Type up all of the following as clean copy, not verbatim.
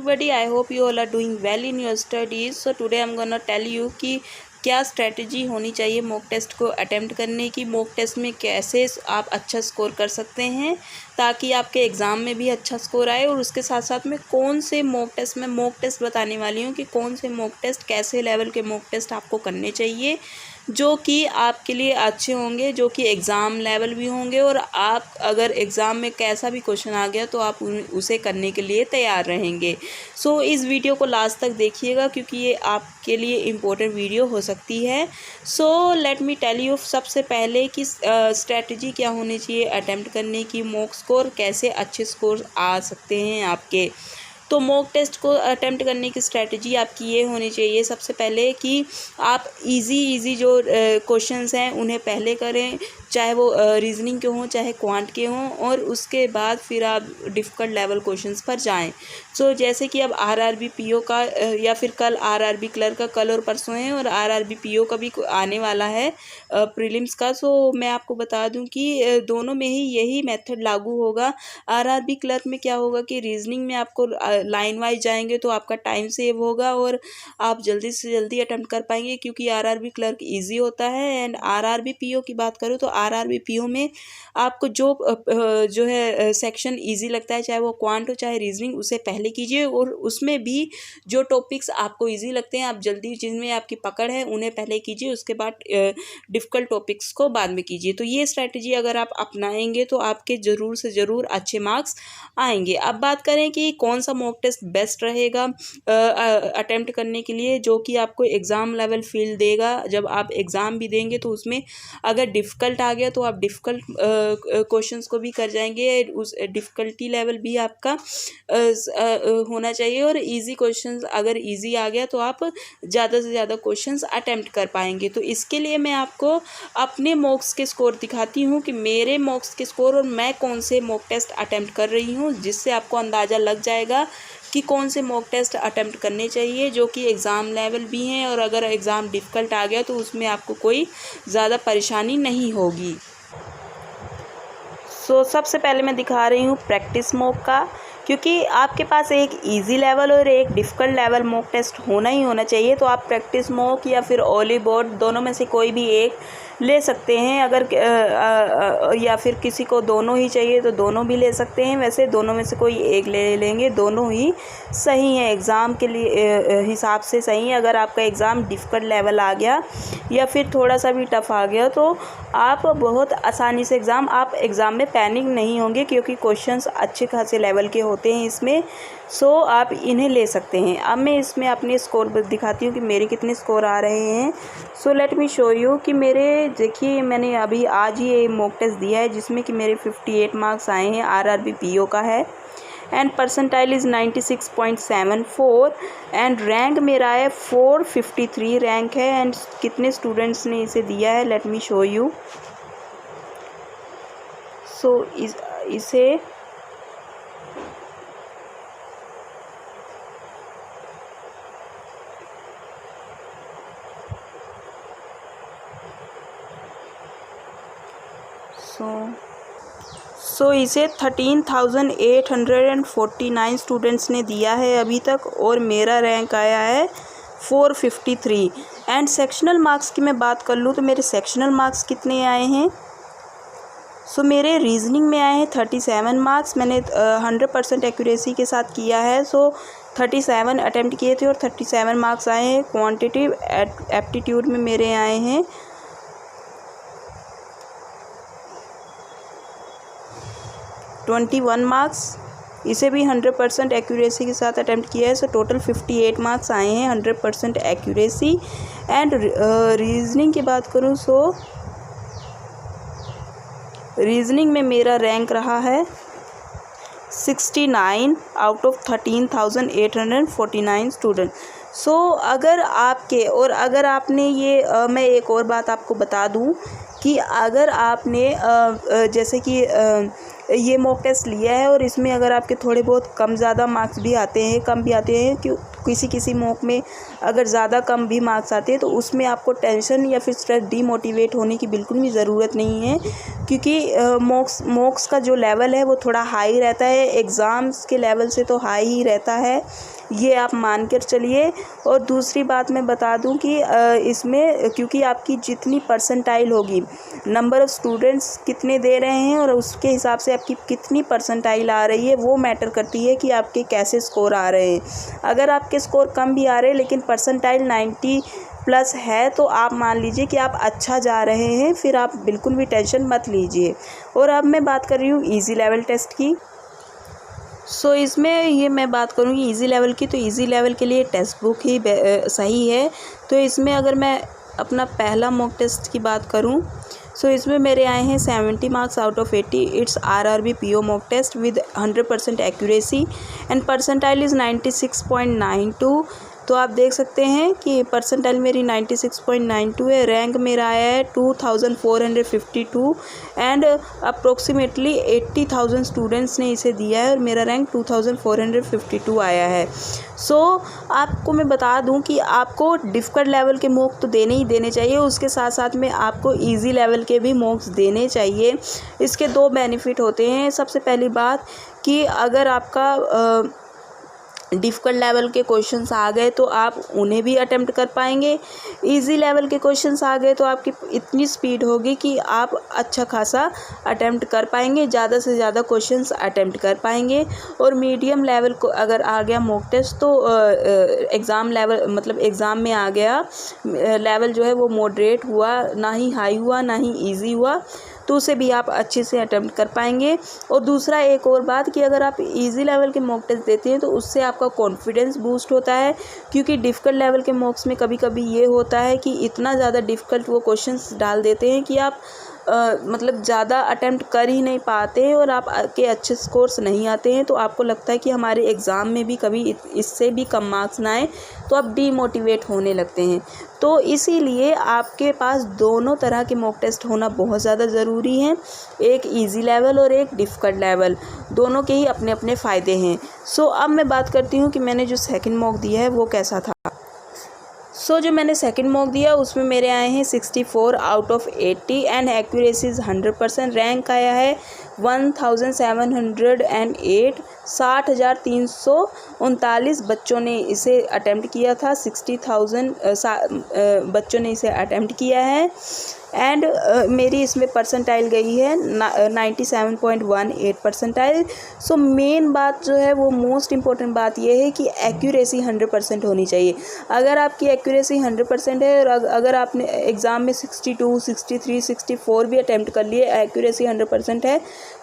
everybody, I hope you all are doing well in your studies. So today I'm gonna tell you कि क्या strategy होनी चाहिए mock test को attempt करने की, मॉक टेस्ट में कैसे आप अच्छा स्कोर कर सकते हैं ताकि आपके एग्ज़ाम में भी अच्छा स्कोर आए। और उसके साथ साथ में कौन से मॉक टेस्ट में मॉक टेस्ट बताने वाली हूँ कि कौन से मॉक टेस्ट, कैसे लेवल के मॉक टेस्ट आपको करने चाहिए जो कि आपके लिए अच्छे होंगे, जो कि एग्ज़ाम लेवल भी होंगे। और आप अगर एग्ज़ाम में कैसा भी क्वेश्चन आ गया तो आप उसे करने के लिए तैयार रहेंगे। सो इस वीडियो को लास्ट तक देखिएगा क्योंकि ये आपके लिए इम्पोर्टेंट वीडियो हो सकती है। So let me tell you सबसे पहले कि स्ट्रेटजी क्या होनी चाहिए अटेम्प्ट करने की, मॉक स्कोर कैसे अच्छे स्कोर आ सकते हैं आपके। तो मॉक टेस्ट को अटेम्प्ट करने की स्ट्रेटजी आपकी ये होनी चाहिए सबसे पहले कि आप इजी जो क्वेश्चंस हैं उन्हें पहले करें, चाहे वो रीजनिंग के हों चाहे क्वांट के हों, और उसके बाद फिर आप डिफ़िकल्ट लेवल क्वेश्चंस पर जाएं। सो जैसे कि अब आरआरबी पीओ का या फिर कल आरआरबी क्लर्क का कल और परसों है, और आरआरबी पीओ का भी आने वाला है प्रीलिम्स का। सो मैं आपको बता दूं कि दोनों में ही यही मेथड लागू होगा। आरआरबी क्लर्क में क्या होगा कि रीजनिंग में आपको लाइन वाइज जाएंगे तो आपका टाइम सेव होगा और आप जल्दी से जल्दी अटेम्प्ट कर पाएंगे क्योंकि आरआरबी क्लर्क ईजी होता है। एंड आरआरबी पीओ की बात करूँ तो आरआरबी पीओ में आपको जो है सेक्शन इजी लगता है, चाहे वो क्वांट हो चाहे रीजनिंग, उसे पहले कीजिए। और उसमें भी जो टॉपिक्स आपको इजी लगते हैं, आप जल्दी जिनमें आपकी पकड़ है उन्हें पहले कीजिए, उसके बाद डिफ़िकल्ट टॉपिक्स को बाद में कीजिए। तो ये स्ट्रैटेजी अगर आप अपनाएंगे तो आपके ज़रूर से ज़रूर अच्छे मार्क्स आएंगे। अब बात करें कि कौन सा मॉक टेस्ट बेस्ट रहेगा अटेम्प्ट करने के लिए, जो कि आपको एग्ज़ाम लेवल फील देगा। जब आप एग्ज़ाम भी देंगे तो उसमें अगर डिफ़िकल्ट आ गया तो आप डिफ़िकल्ट क्वेश्चंस को भी कर जाएंगे, उस डिफ़िकल्टी लेवल भी आपका होना चाहिए। और इजी क्वेश्चंस अगर इजी आ गया तो आप ज़्यादा से ज़्यादा क्वेश्चंस अटेम्प्ट कर पाएंगे। तो इसके लिए मैं आपको अपने मॉक्स के स्कोर दिखाती हूँ कि मेरे मॉक्स के स्कोर और मैं कौन से मॉक टेस्ट अटेम्प्ट कर रही हूँ, जिससे आपको अंदाज़ा लग जाएगा कि कौन से मॉक टेस्ट अटेम्प्ट करने चाहिए जो कि एग्ज़ाम लेवल भी हैं। और अगर एग्ज़ाम डिफ़िकल्ट आ गया तो उसमें आपको कोई ज़्यादा परेशानी नहीं होगी। सो सबसे पहले मैं दिखा रही हूँ प्रैक्टिस मॉक का, क्योंकि आपके पास एक इजी लेवल और एक डिफ़िकल्ट लेवल मॉक टेस्ट होना ही होना चाहिए। तो आप प्रैक्टिस मॉक या फिर ओली बोर्ड दोनों में से कोई भी एक ले सकते हैं। अगर या फिर किसी को दोनों ही चाहिए तो दोनों भी ले सकते हैं। वैसे दोनों में से कोई एक ले लेंगे, दोनों ही सही हैं एग्ज़ाम के लिए हिसाब से सही है। अगर आपका एग्ज़ाम डिफ़िकल्ट लेवल आ गया या फिर थोड़ा सा भी टफ आ गया तो आप बहुत आसानी से आप एग्ज़ाम में पैनिक नहीं होंगे क्योंकि क्वेश्चंस अच्छे खासे लेवल के होते हैं इसमें। सो आप इन्हें ले सकते हैं। अब मैं इसमें अपने स्कोर दिखाती हूँ कि मेरे कितने स्कोर आ रहे हैं। सो लेट मी शो यू कि मेरे, देखिए मैंने अभी आज ही ये मॉक टेस्ट दिया है जिसमें कि मेरे 58 मार्क्स आए हैं, आरआरबी पीओ का है। And percentile is 96.74 and rank मेरा है 453 रैंक है। एंड कितने स्टूडेंट्स ने इसे दिया है, लेट मी शो यू। सो इसे सो इसे 13,849 स्टूडेंट्स ने दिया है अभी तक और मेरा रैंक आया है 453। एंड सेक्शनल मार्क्स की मैं बात कर लूँ तो मेरे सेक्शनल मार्क्स कितने आए हैं। सो मेरे रीजनिंग में आए हैं 37 मार्क्स। मैंने 100% एक्यूरेसी के साथ किया है। सो 37 अटेम्प्ट किए थे और 37 मार्क्स आए हैं। क्वांटिटिव एप्टीट्यूड में मेरे आए हैं 21 मार्क्स। इसे भी 100% एक्यूरेसी के साथ अटेम्प्ट किया है। सो टोटल 58 मार्क्स आए हैं 100% एक्यूरेसी। एंड रीजनिंग की बात करूँ सो रीजनिंग में मेरा रैंक रहा है 69 आउट ऑफ 13,849 स्टूडेंट। सो अगर आपने ये मैं एक और बात आपको बता दूं कि अगर आपने जैसे कि ये मॉक टेस्ट लिया है और इसमें अगर आपके थोड़े बहुत कम ज़्यादा मार्क्स भी आते हैं, कम भी आते हैं, क्यों किसी मॉक में अगर ज़्यादा कम भी मार्क्स आते हैं तो उसमें आपको टेंशन या फिर स्ट्रेस डीमोटिवेट होने की बिल्कुल भी ज़रूरत नहीं है, क्योंकि मॉक्स का जो लेवल है वो थोड़ा हाई रहता है, एग्ज़ाम्स के लेवल से तो हाई ही रहता है, ये आप मान कर चलिए। और दूसरी बात मैं बता दूं कि इसमें क्योंकि आपकी जितनी परसेंटाइल होगी, नंबर ऑफ़ स्टूडेंट्स कितने दे रहे हैं और उसके हिसाब से आपकी कितनी परसेंटाइल आ रही है वो मैटर करती है कि आपके कैसे स्कोर आ रहे हैं। अगर आपके स्कोर कम भी आ रहे हैं लेकिन परसेंटाइल 90 प्लस है तो आप मान लीजिए कि आप अच्छा जा रहे हैं, फिर आप बिल्कुल भी टेंशन मत लीजिए। और अब मैं बात कर रही हूँ ईजी लेवल टेस्ट की। सो इसमें ये मैं बात करूँगी ईजी लेवल की, तो ईजी लेवल के लिए टेक्स्ट बुक ही सही है। तो इसमें अगर मैं अपना पहला मॉक टेस्ट की बात करूँ, सो इसमें मेरे आए हैं 70 marks out of 80। It's RRB PO mock test with 100% accuracy and percentile is 96.92। तो आप देख सकते हैं कि परसेंटाइल मेरी 96.92 है, रैंक मेरा आया है 2452 एंड अप्रोक्सीमेटली 80,000 स्टूडेंट्स ने इसे दिया है और मेरा रैंक 2452 आया है। सो आपको मैं बता दूं कि आपको डिफ़िकल्ट लेवल के मॉक तो देने ही देने चाहिए, उसके साथ साथ में आपको इजी लेवल के भी मॉक्स देने चाहिए। इसके दो बेनिफिट होते हैं। सबसे पहली बात कि अगर आपका डिफ़िकल्ट लेवल के क्वेश्चंस आ गए तो आप उन्हें भी अटेम्प्ट कर पाएंगे, इजी लेवल के क्वेश्चंस आ गए तो आपकी इतनी स्पीड होगी कि आप अच्छा खासा अटेम्प्ट कर पाएंगे, ज़्यादा से ज़्यादा क्वेश्चंस अटेम्प्ट कर पाएंगे। और मीडियम लेवल को अगर आ गया मॉक टेस्ट तो एग्ज़ाम लेवल मतलब एग्ज़ाम में आ गया लेवल जो है वो मॉडरेट हुआ, ना ही हाई हुआ ना ही ईजी हुआ, तो उसे भी आप अच्छे से अटेम्प्ट कर पाएंगे। और दूसरा एक और बात कि अगर आप इजी लेवल के मॉक टेस्ट देते हैं तो उससे आपका कॉन्फिडेंस बूस्ट होता है, क्योंकि डिफ़िकल्ट लेवल के मॉक्स में कभी कभी ये होता है कि इतना ज़्यादा डिफ़िकल्ट वो क्वेश्चंस डाल देते हैं कि आप मतलब ज़्यादा अटेम्प्ट कर ही नहीं पाते और आप के अच्छे स्कोर्स नहीं आते हैं, तो आपको लगता है कि हमारे एग्ज़ाम में भी कभी इससे भी कम मार्क्स ना आए, तो आप डीमोटिवेट होने लगते हैं। तो इसीलिए आपके पास दोनों तरह के मॉक टेस्ट होना बहुत ज़्यादा ज़रूरी है, एक इजी लेवल और एक डिफ़िकल्ट लेवल, दोनों के ही अपने अपने फ़ायदे हैं। सो अब मैं बात करती हूँ कि मैंने जो सेकंड मॉक दिया है वो कैसा था। जो मैंने सेकंड मॉक दिया उसमें मेरे आए हैं 64 out of 80 and accuracy is 100%। Rank आया है 1708। 60,339 बच्चों ने इसे अटेम्प्ट किया था, 60,000 बच्चों ने इसे अटेम्प्ट किया है एंड मेरी इसमें परसेंटाइल गई है 97.18 परसेंटाइल। सो मेन बात जो है वो मोस्ट इम्पॉर्टेंट बात ये है कि एक्यूरेसी 100% होनी चाहिए। अगर आपकी एक्यूरेसी 100% है और अगर आपने एग्ज़ाम में 62, 63, 64 भी अटेम्प्ट कर लिए, एक्यूरेसी 100% है,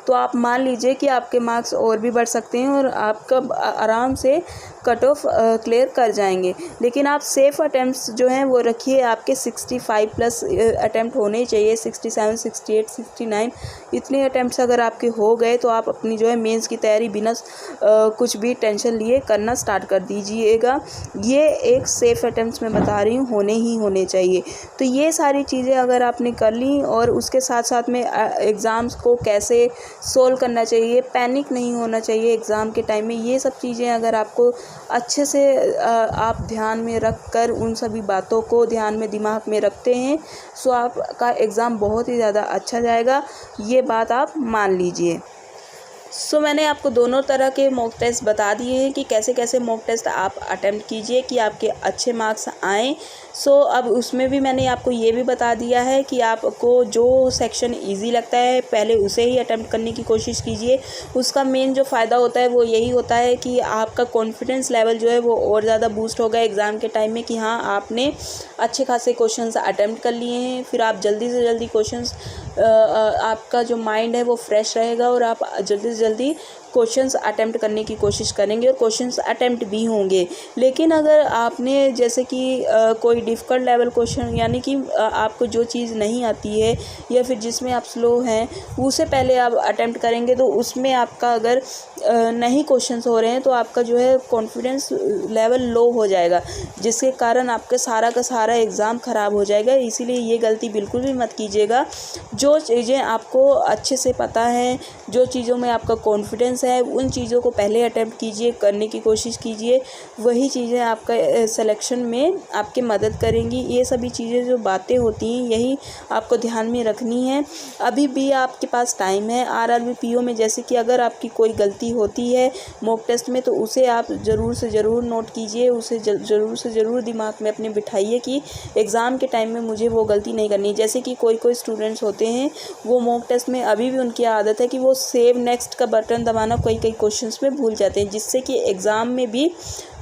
तो आप मान लीजिए कि आपके मार्क्स और भी बढ़ सकते हैं और आपका आराम से कट ऑफ क्लियर कर जाएंगे। लेकिन आप सेफ़ अटैम्प्ट्स जो हैं वो रखिए, आपके 65 प्लस अटैम्प्ट होने चाहिए, 67, 68, 69 इतने अटैम्प्ट्स अगर आपके हो गए तो आप अपनी जो है मेंस की तैयारी बिना कुछ भी टेंशन लिए करना स्टार्ट कर दीजिएगा। ये एक सेफ़ अटैम्प्ट्स मैं बता रही हूँ, होने चाहिए। तो ये सारी चीज़ें अगर आपने कर ली और उसके साथ साथ में एग्ज़ाम्स को कैसे सोल्व करना चाहिए, पैनिक नहीं होना चाहिए एग्ज़ाम के टाइम में, ये सब चीज़ें अगर आपको अच्छे से आप ध्यान में रख कर उन सभी बातों को ध्यान में दिमाग में रखते हैं, सो आपका एग्ज़ाम बहुत ही ज़्यादा अच्छा जाएगा, ये बात आप मान लीजिए। सो मैंने आपको दोनों तरह के मॉक टेस्ट बता दिए हैं कि कैसे कैसे मॉक टेस्ट आप अटेम्प्ट कीजिए कि आपके अच्छे मार्क्स आएँ। सो अब उसमें भी मैंने आपको ये भी बता दिया है कि आपको जो सेक्शन इजी लगता है पहले उसे ही अटेम्प्ट करने की कोशिश कीजिए। उसका मेन जो फ़ायदा होता है वो यही होता है कि आपका कॉन्फिडेंस लेवल जो है वो और ज़्यादा बूस्ट होगा एग्ज़ाम के टाइम में कि हाँ आपने अच्छे खासे क्वेश्चंस अटेम्प्ट कर लिए हैं। फिर आप जल्दी से जल्दी क्वेश्चंस आपका जो माइंड है वो फ्रेश रहेगा और आप जल्दी से जल्दी क्वेश्चंस अटेम्प्ट करने की कोशिश करेंगे और क्वेश्चंस अटेम्प्ट भी होंगे। लेकिन अगर आपने जैसे कि कोई डिफ़िकल्ट लेवल क्वेश्चन यानी कि आपको जो चीज़ नहीं आती है या फिर जिसमें आप स्लो हैं उसे पहले आप अटेम्प्ट करेंगे तो उसमें आपका अगर नहीं क्वेश्चंस हो रहे हैं तो आपका जो है कॉन्फिडेंस लेवल लो हो जाएगा, जिसके कारण आपका सारा का सारा एग्ज़ाम ख़राब हो जाएगा। इसीलिए ये गलती बिल्कुल भी मत कीजिएगा। जो चीज़ें आपको अच्छे से पता है, जो चीज़ों में आपका कॉन्फिडेंस है उन चीज़ों को पहले अटेम्प्ट कीजिए, करने की कोशिश कीजिए। वही चीज़ें आपका सिलेक्शन में आपकी मदद करेंगी। ये सभी चीज़ें जो बातें होती हैं यही आपको ध्यान में रखनी है। अभी भी आपके पास टाइम है। आरआरबी पीओ में जैसे कि अगर आपकी कोई गलती होती है मॉक टेस्ट में तो उसे आप ज़रूर से ज़रूर नोट कीजिए, उसे ज़रूर से ज़रूर दिमाग में अपने बिठाइए कि एग्ज़ाम के टाइम में मुझे वो गलती नहीं करनी। जैसे कि कोई स्टूडेंट्स होते हैं वो मॉक टेस्ट में अभी भी उनकी आदत है कि वो सेव नेक्स्ट का बटन दबाना कई क्वेश्चंस में भूल जाते हैं, जिससे कि एग्ज़ाम में भी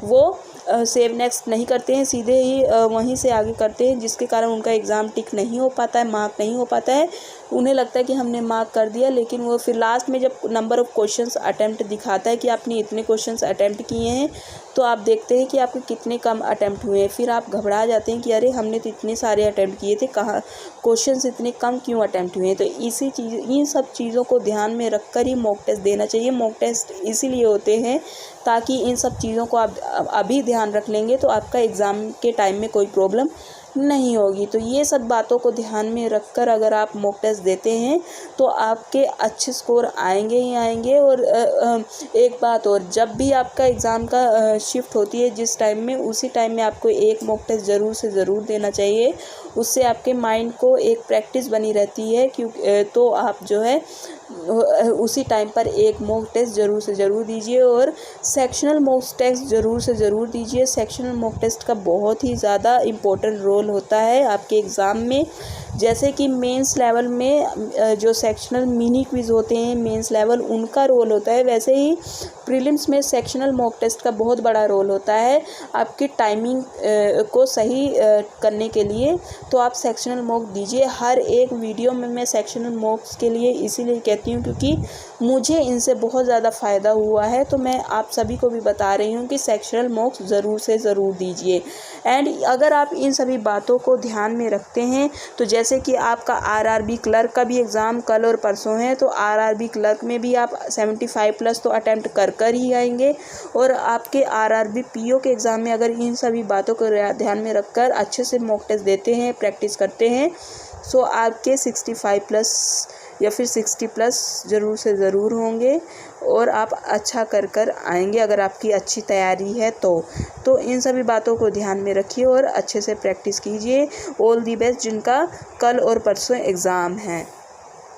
वो सेव नेक्स्ट नहीं करते हैं, सीधे ही वहीं से आगे करते हैं, जिसके कारण उनका एग्ज़ाम टिक नहीं हो पाता है, मार्क नहीं हो पाता है। उन्हें लगता है कि हमने मार्क कर दिया, लेकिन वो फिर लास्ट में जब नंबर ऑफ़ क्वेश्चंस अटेम्प्ट दिखाता है कि आपने इतने क्वेश्चंस अटेम्प्ट किए हैं, तो आप देखते हैं कि आपके कितने कम अटेम्प्ट हुए हैं। फिर आप घबरा जाते हैं कि अरे हमने तो इतने सारे अटेम्प्ट किए थे, कहाँ क्वेश्चंस इतने कम क्यों अटेम्प्ट हुए हैं। तो इन सब चीज़ों को ध्यान में रख कर ही मॉक टेस्ट देना चाहिए। मॉक टेस्ट इसीलिए होते हैं ताकि इन सब चीज़ों को आप अभी ध्यान रख लेंगे तो आपका एग्ज़ाम के टाइम में कोई प्रॉब्लम नहीं होगी। तो ये सब बातों को ध्यान में रखकर अगर आप मॉक टेस्ट देते हैं तो आपके अच्छे स्कोर आएंगे ही आएंगे। और एक बात और, जब भी आपका एग्ज़ाम का शिफ्ट होती है जिस टाइम में, उसी टाइम में आपको एक मॉक टेस्ट ज़रूर से ज़रूर देना चाहिए। उससे आपके माइंड को एक प्रैक्टिस बनी रहती है, क्योंकि तो आप जो है उसी टाइम पर एक मॉक टेस्ट ज़रूर से ज़रूर दीजिए। और सेक्शनल मॉक टेस्ट ज़रूर से ज़रूर दीजिए। सेक्शनल मॉक टेस्ट का बहुत ही ज़्यादा इम्पोर्टेंट रोल होता है आपके एग्ज़ाम में। जैसे कि मेंस लेवल में जो सेक्शनल मिनी क्विज़ होते हैं मेंस लेवल, उनका रोल होता है, वैसे ही प्रीलिम्स में सेक्शनल मॉक टेस्ट का बहुत बड़ा रोल होता है आपकी टाइमिंग को सही करने के लिए। तो आप सेक्शनल मॉक दीजिए। हर एक वीडियो में मैं सेक्शनल मॉक्स के लिए इसीलिए कहती हूँ क्योंकि मुझे इनसे बहुत ज़्यादा फ़ायदा हुआ है। तो मैं आप सभी को भी बता रही हूँ कि सेक्शनल मॉक्स ज़रूर से ज़रूर दीजिए। एंड अगर आप इन सभी बातों को ध्यान में रखते हैं तो जैसे कि आपका आरआरबी क्लर्क का भी एग्ज़ाम कल और परसों है, तो आरआरबी क्लर्क में भी आप 75+ तो अटेम्प्ट कर ही आएंगे। और आपके आरआरबी पीओ के एग्ज़ाम में अगर इन सभी बातों को ध्यान में रखकर अच्छे से मॉक टेस्ट देते हैं, प्रैक्टिस करते हैं, सो आपके 65+ या फिर 60+ ज़रूर से ज़रूर होंगे और आप अच्छा कर आएंगे अगर आपकी अच्छी तैयारी है तो इन सभी बातों को ध्यान में रखिए और अच्छे से प्रैक्टिस कीजिए। ऑल दी बेस्ट जिनका कल और परसों एग्ज़ाम है।